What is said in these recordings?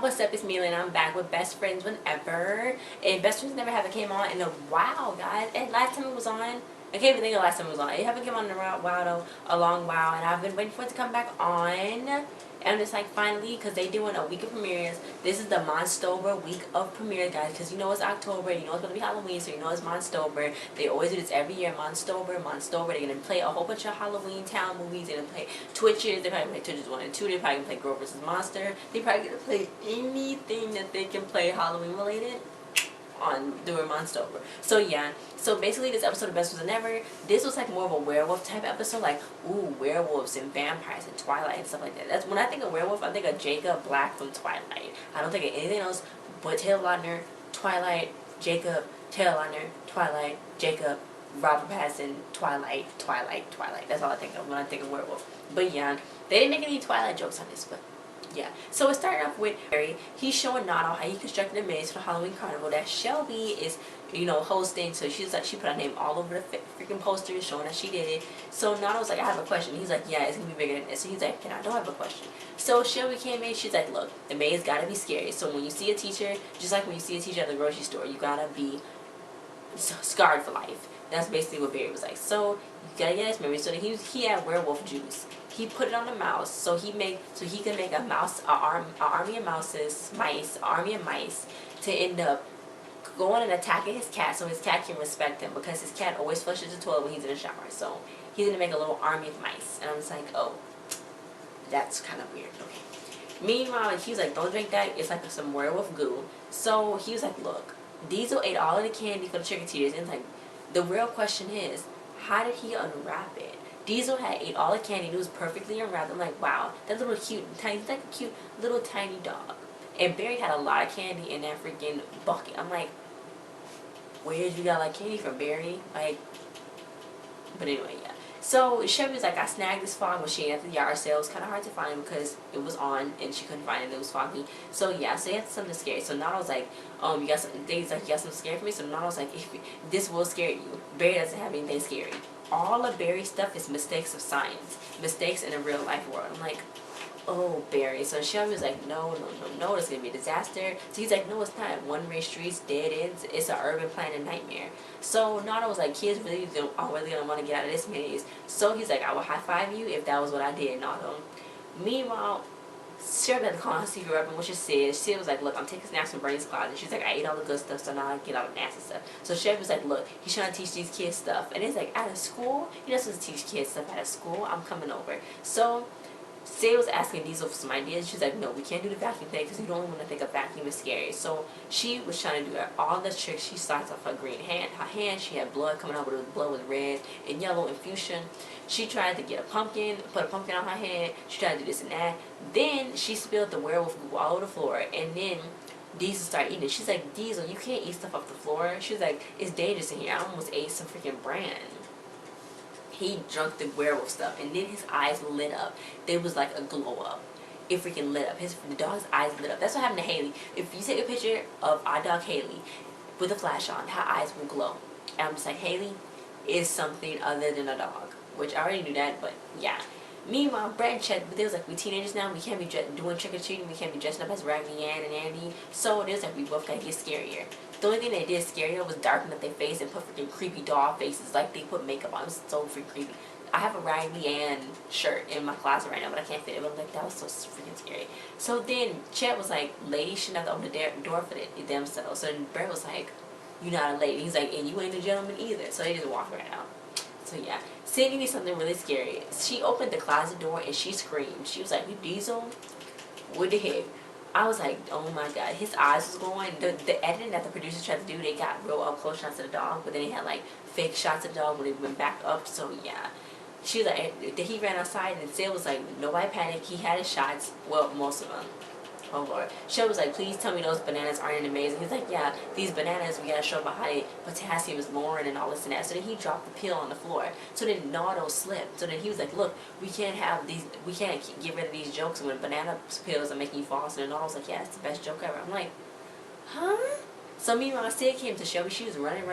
what's up, it's Mila and I'm back with Best Friends Whenever. And Best Friends Never haven't came on in a while, guys. And last time it was on, I can't even think of the last time it was on. It haven't come on in a while though, a long while. And I've been waiting for it to come back on. And I'm just like, finally, because they doing a week of premieres. This is the MONSTOBER week of premieres, guys. Because you know it's October, you know it's going to be Halloween, so you know it's MONSTOBER. They always do this every year, MONSTOBER. They're going to play a whole bunch of Halloween Town movies. They're going to play Twitches. They're probably going to play Twitches 1 and 2. They're probably going to play Girl vs. Monster. They're probably going to play anything that they can play Halloween related on during MONSTOBER. So yeah, so basically this episode of Best Friends Never, this was like more of a werewolf type episode, like ooh, werewolves and vampires and Twilight and stuff like that. That's when I think of werewolf, I think of Jacob Black from Twilight. I don't think of anything else but Taylor Lautner, Twilight, Jacob, Taylor Lautner, Twilight, Jacob, Robert Pattinson, Twilight. That's all I think of when I think of werewolf. But yeah, they didn't make any Twilight jokes on this, but yeah. So it started off with Harry. He's showing Notto how he constructed a maze for the Halloween carnival that Shelby is, you know, hosting. So she's like, she put her name all over the freaking poster showing that she did it. So Notto's like, I have a question. He's like, yeah, it's gonna be bigger than this. So he's like, I don't have a question. So Shelby came in. She's like, look, the maze gotta be scary. So when you see a teacher, just like when you see a teacher at the grocery store, you gotta be scarred for life. That's basically what Barry was like. So you gotta get his memory. So he had werewolf juice. He put it on a mouse, so he can make a mouse, army of mice to end up going and attacking his cat, so his cat can respect him because his cat always flushes the toilet when he's in the shower. So he's gonna make a little army of mice, and I'm just like, oh, that's kind of weird. Okay. Meanwhile, he was like, don't drink that. It's like some werewolf goo. So he was like, look, Diesel ate all of the candy for the trick-or-treaters, and like, the real question is, how did he unwrap it? Diesel had ate all the candy and it was perfectly unwrapped. I'm like, wow, that little cute, tiny, he's like a cute little tiny dog. And Barry had a lot of candy in that freaking bucket. I'm like, where did you get like candy from, Barry? Like, but anyway, yeah. So Shelby was like, I snagged this fog machine at the yard sale. It was kind of hard to find because it was on and she couldn't find it. It was foggy. So yeah, so he had something scary. So Notto was like, you got something. He's like, you got something scary for me. So Notto was like, this will scare you. Barry doesn't have anything scary. All of Barry's stuff is mistakes of science, mistakes in a real life world. I'm like, oh, Barry. So Shelby was like, no, it's gonna be a disaster. So he's like, no, it's not. One-way streets, dead ends. It's an urban planning nightmare. So Notto was like, kids really are really gonna want to get out of this maze. So he's like, I will high-five you if that was what I did, Notto. Meanwhile, Shelby had to call her secret weapon, which she said. She was like, look, I'm taking snacks from Bernie's closet. She's like, I ate all the good stuff, so now I get all the nasty stuff. So Shelby was like, look, he's trying to teach these kids stuff. And it's like, out of school? You're not supposed to teach kids stuff out of school. I'm coming over. So Say was asking Diesel for some ideas. She's like, no, we can't do the vacuum thing because you don't want to think a vacuum is scary. So she was trying to do all the tricks. She starts off her green hand. Her hand, she had blood coming out, but the blood was red and yellow infusion. She tried to get a pumpkin, put a pumpkin on her head. She tried to do this and that. Then she spilled the werewolf goo all over the floor. And then Diesel started eating it. She's like, Diesel, you can't eat stuff off the floor. She's like, it's dangerous in here. I almost ate some freaking bran. He drunk the werewolf stuff, and then his eyes lit up. There was like a glow up. It freaking lit up. The dog's eyes lit up. That's what happened to Haley. If you take a picture of our dog Haley with a flash on, her eyes will glow. And I'm just like, Haley is something other than a dog, which I already knew that, but yeah. Meanwhile, Brett and Chet, but they was like, we teenagers now, we can't be doing trick-or-treating, we can't be dressing up as Raggedy Ann and Andy. So it was like, we both gotta get scarier. The only thing they did scarier was darken up their face and put freaking creepy doll faces, like they put makeup on. It was so freaking creepy. I have a Raggedy Ann shirt in my closet right now, but I can't fit it. But I'm like, that was so freaking scary. So then Chet was like, ladies shouldn't have to open the door for themselves. So then Brett was like, you're not a lady. He's like, and you ain't a gentleman either. So they just walked right out. So yeah, Sydney needs something really scary. She opened the closet door and she screamed. She was like, you Diesel? What the heck? I was like, oh my god, his eyes was going. The editing that the producers tried to do, they got real up close shots of the dog, but then they had like fake shots of the dog when it went back up. So yeah, she was like, he ran outside and Sid was like, nobody panic. He had his shots. Well, most of them. Oh lord. She was like, please tell me those bananas aren't amazing. He's like, yeah, these bananas, we gotta show about how potassium is lowering and all this and that. So then he dropped the pill on the floor. So then Nardo slipped. So then he was like, look, we can't get rid of these jokes when banana pills are making you fall. So then Nardo was like, yeah, that's the best joke ever. I'm like, huh? So meanwhile, Sid came to Shelby. She was running,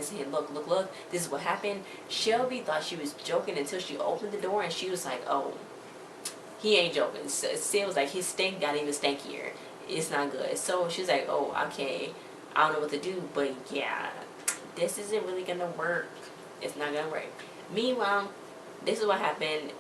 saying, look, this is what happened. Shelby thought she was joking until she opened the door and she was like, oh, he ain't joking. Sid was like, his stink got even stankier. it's not good. So she's like, oh, okay, I don't know what to do, but yeah, this isn't really gonna work. It's not gonna work. Meanwhile, this is what happened.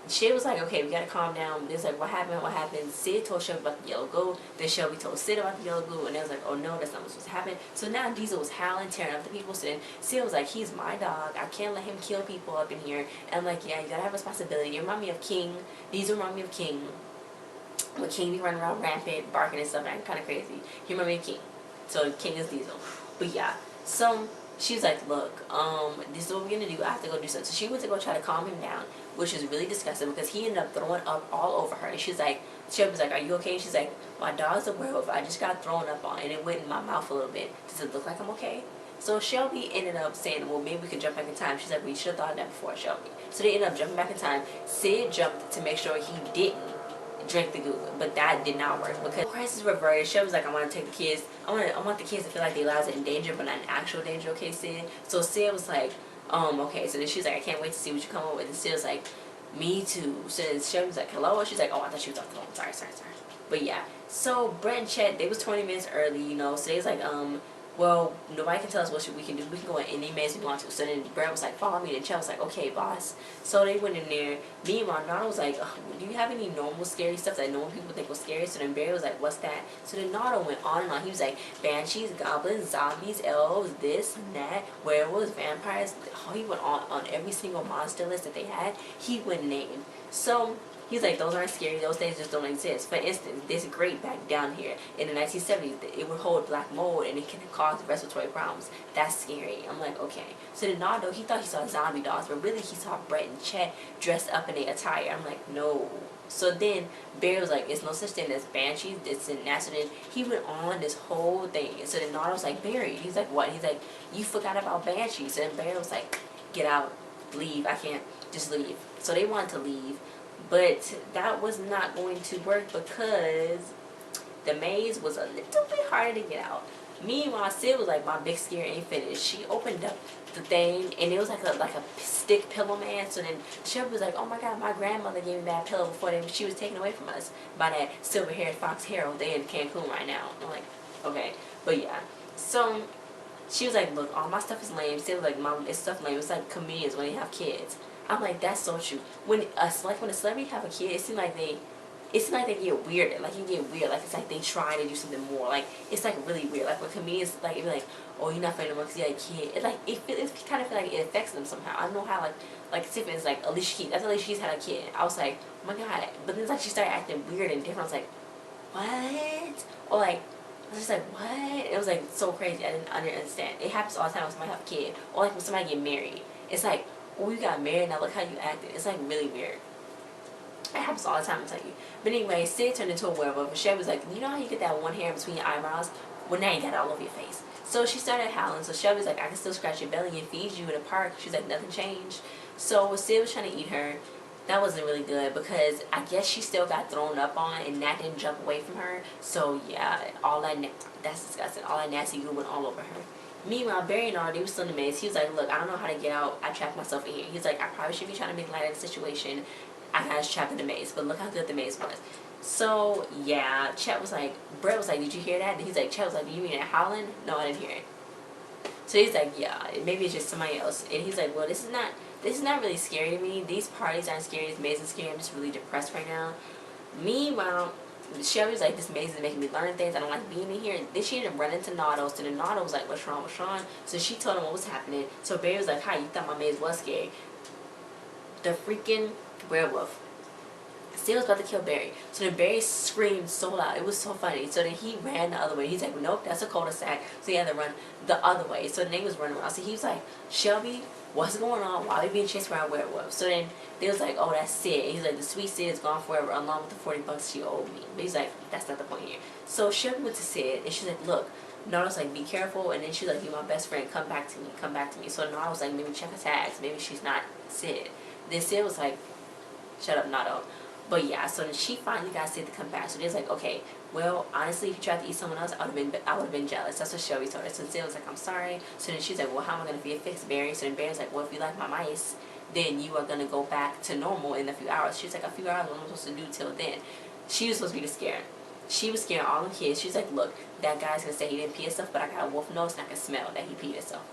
She was like, okay, we gotta calm down. They was like, what happened? What happened? Sid told Shelby about the yellow gold. Then Shelby told Sid about the yellow gold. And they was like, oh no, that's not what's supposed to happen. So now Diesel was howling, tearing up the people. So then Sid was like, he's my dog. I can't let him kill people up in here. And I'm like, yeah, you gotta have responsibility. You remind me of King. Diesel remind me of King. When King be running around rampant, barking and stuff, and kind of crazy. He remind me of King. So King is Diesel. But yeah, so she was like, look, this is what we're gonna do. I have to go do something. So she went to go try to calm him down, which is really disgusting because he ended up throwing up all over her. And she's like, Shelby was like, are you okay? She's like, my dog's a werewolf. I just got thrown up on, and it went in my mouth a little bit. Does it look like I'm okay? So Shelby ended up saying, well, maybe we could jump back in time. She's like, we should have thought of that before, Shelby. So they ended up jumping back in time. Sid jumped to make sure he didn't drink the goo, but that did not work because crisis reverted. She was like, I want to take the kids. I want the kids to feel like their lives are in danger, but not in actual danger. Okay, Sid. So Sid was like, okay. So then she's like, I can't wait to see what you come up with. And Sid was like, me too. So then Shelby was like, hello. She's like, oh, I thought she was on the phone. Sorry. But yeah. So Brett and Chet, they was 20 minutes early, you know. So they was like, well, nobody can tell us what we can do. We can go in any maze we want to. So then Brett was like, follow me. And Chet was like, okay, boss. So they went in there. Meanwhile, Nana was like, do you have any normal scary stuff that normal people think was scary? So then Barry was like, what's that? So then Nana went on and on. He was like, banshees, goblins, zombies, elves, this and that, werewolves, vampires. He went on every single monster list that they had. He went named. So he's like, those aren't scary. Those things just don't exist. For instance, this grape back down here in the 1970s, it would hold black mold and it can cause respiratory problems. That's scary. I'm like, okay. So then Nando, he thought he saw zombie dolls, but really he saw Brett and Chet dressed up in their attire. I'm like, no. So then Barry was like, it's no such thing as banshees. It's in NASA. Then he went on this whole thing. And so then Nando was like, Barry. He's like, what? He's like, you forgot about banshees. And Barry was like, get out. Leave. I can't. Just leave. So they wanted to leave. But that was not going to work because the maze was a little bit harder to get out. Meanwhile, Sid was like, my big scare ain't finished. She opened up the thing, and it was like a stick pillow man. So then Shelby was like, oh my God, my grandmother gave me that pillow before she was taken away from us by that silver-haired fox Harold. They in Cancun right now. I'm like, okay. But yeah. So she was like, look, all my stuff is lame. Sid was like, Mom, it's stuff lame. It's like comedians when they have kids. I'm like, that's so true. When a celebrity have a kid, it seems like they get weirder. Like, you get weird. Like, it's like they try to do something more. Like, it's like really weird. Like, when comedians, like, it be like, oh, you're not funny anymore because you had a kid. It, like, it kind of feel like it affects them somehow. I don't know how, like Tiffany's like, Alicia Keys. After Alicia Keys had a kid, I was like, oh my God. But then it's like she started acting weird and different. I was like, what? Or like, I was just like, what? It was like so crazy. I didn't understand. It happens all the time when somebody have a kid. Or like when somebody get married. It's like, oh, you got married, now look how you acted. It's like really weird. It happens all the time, I tell you. But anyway, Sid turned into a werewolf. And Shelby was like, you know how you get that one hair between your eyebrows? Well, now you got it all over your face. So she started howling. So Shelby's like, I can still scratch your belly and feed you in the park. She's like, nothing changed. So Sid was trying to eat her. That wasn't really good because I guess she still got thrown up on and Nat didn't jump away from her. So yeah, that's disgusting. All that nasty goo went all over her. Meanwhile, Barry and all, they were still in the maze. He was like, look, I don't know how to get out. I trapped myself in here. He's like, I probably should be trying to make light of the situation. I got trapped in the maze. But look how good the maze was. So, yeah, Chet was like, Brett was like, did you hear that? And he's like, Chet was like, you mean it howling? No, I didn't hear it. So he's like, yeah, maybe it's just somebody else. And he's like, well, this is not really scary to me. These parties aren't scary. This maze is scary. I'm just really depressed right now. Meanwhile, Shelby was like, this maze is making me learn things. I don't like being in here. And then she ended up running to Nardo. So then Nardo was like, what's wrong? So she told him what was happening. So Barry was like, hi, you thought my maze was scary. The freaking werewolf. Sid was about to kill Barry. So then Barry screamed so loud. It was so funny. So then he ran the other way. He's like, nope, that's a cul-de-sac. So he had to run the other way. So then they was running around. So he was like, Shelby, what's going on? Why are we being chased by a werewolf? So then they was like, oh, that's Sid. He's like, the sweet Sid is gone forever along with the $40 she owed me. But he's like, that's not the point here. So Shelby went to Sid and she's like, look. Nardo's like, be careful. And then she's like, you're my best friend. Come back to me. Come back to me. So Nardo was like, maybe check her tags. Maybe she's not Sid. Then Sid was like, shut up, Nardo. But yeah, so then she finally got Sid to come back. So they was like, okay, well, honestly, if you tried to eat someone else, I would have been jealous. That's what Shelby told her. So Sid was like, I'm sorry. So then she's like, well, how am I going to be a fixed Barry? So then Barry's like, well, if you like my mice, then you are going to go back to normal in a few hours. She's like, a few hours, what am I supposed to do till then? She was supposed to be the scare. she was scaring all the kids. She was like, look, that guy's gonna say he didn't pee himself, but I got a wolf nose and I can smell that he peed himself.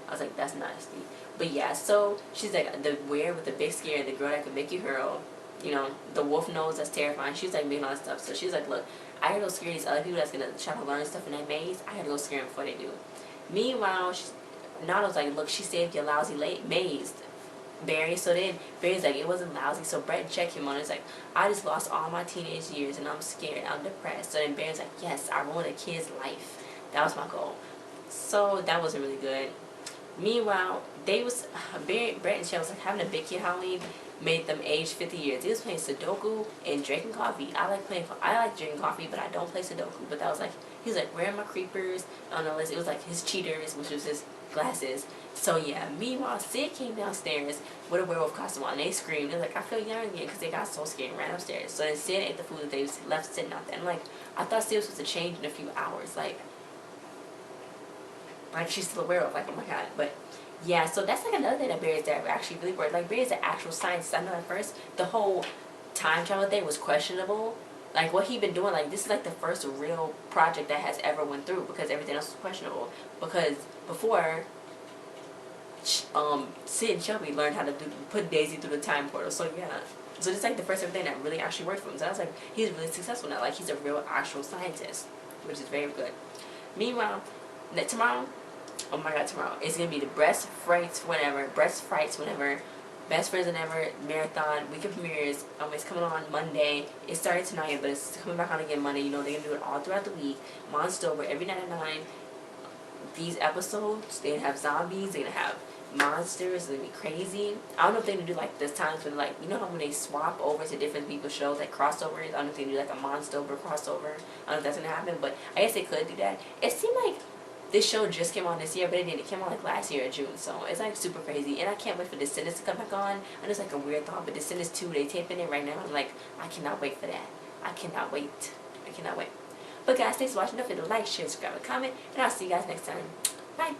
I was like, that's nasty. But yeah, so she's like, the weird with the big scare, the girl that could make you hurl, you know, the wolf nose, that's terrifying. She was like making all that stuff. So she's like, look, I gotta go scare these other people that's gonna try to learn stuff in that maze. I gotta go scare them before they do. Meanwhile, Nana's like, look, she saved your lousy maze, Barry. So then Barry's like, it wasn't lousy. So Brett checked him on it. It's like, I just lost all my teenage years and I'm scared, I'm depressed. So then Barry's like, yes, I ruined a kid's life. That was my goal. So that wasn't really good. Meanwhile, Brett and Shell was like having a big kid Halloween, made them age 50 years. They was playing Sudoku and drinking coffee. I like drinking coffee, but I don't play Sudoku. But that was like, he was like, where are my creepers? On the list, it was like his cheaters, which was his glasses. So yeah, meanwhile, Sid came downstairs with a werewolf costume on. And they screamed. They're like, I feel young again, because they got so scared and ran upstairs. So then Sid ate the food that they left sitting out there. And like, I thought Sid was supposed to change in a few hours. Like she's still a werewolf. Like, oh my god. But yeah, so that's like another thing that Barry's dad actually really worked. Like, Barry's an actual scientist. I know at first the whole time travel thing was questionable. Like, what he'd been doing, like, this is like the first real project that has ever went through, because everything else was questionable. Because before, Sid and Shelby learned how to put Daisy through the time portal. So yeah, so this is like the first thing that really actually worked for him. So I was like, he's really successful now. Like, he's a real actual scientist, which is very good. Meanwhile, tomorrow, oh my god, tomorrow it's gonna be the breast frights whenever, best friends than ever marathon week of premieres. It's coming on Monday. It started tonight, but it's coming back on again Monday. You know, they're gonna do it all throughout the week. MonStober every night at 9. These episodes, they're gonna have zombies, they're gonna have monsters, it's gonna be crazy. I don't know if they're gonna do like this times when, like, you know how when they swap over to different people's shows, like crossovers. I don't know if they do like a MonStober crossover. I don't know if that's gonna happen, but I guess they could do that. It seemed like this show just came on this year, but it didn't. It came on like last year in June, so it's like super crazy. And I can't wait for Descendants to come back on. I know it's like a weird thought, but Descendants 2, they taping it right now. I'm like, I cannot wait for that. I cannot wait. I cannot wait. But guys, thanks for watching. Don't forget to like, share, subscribe, and comment. And I'll see you guys next time. Bye.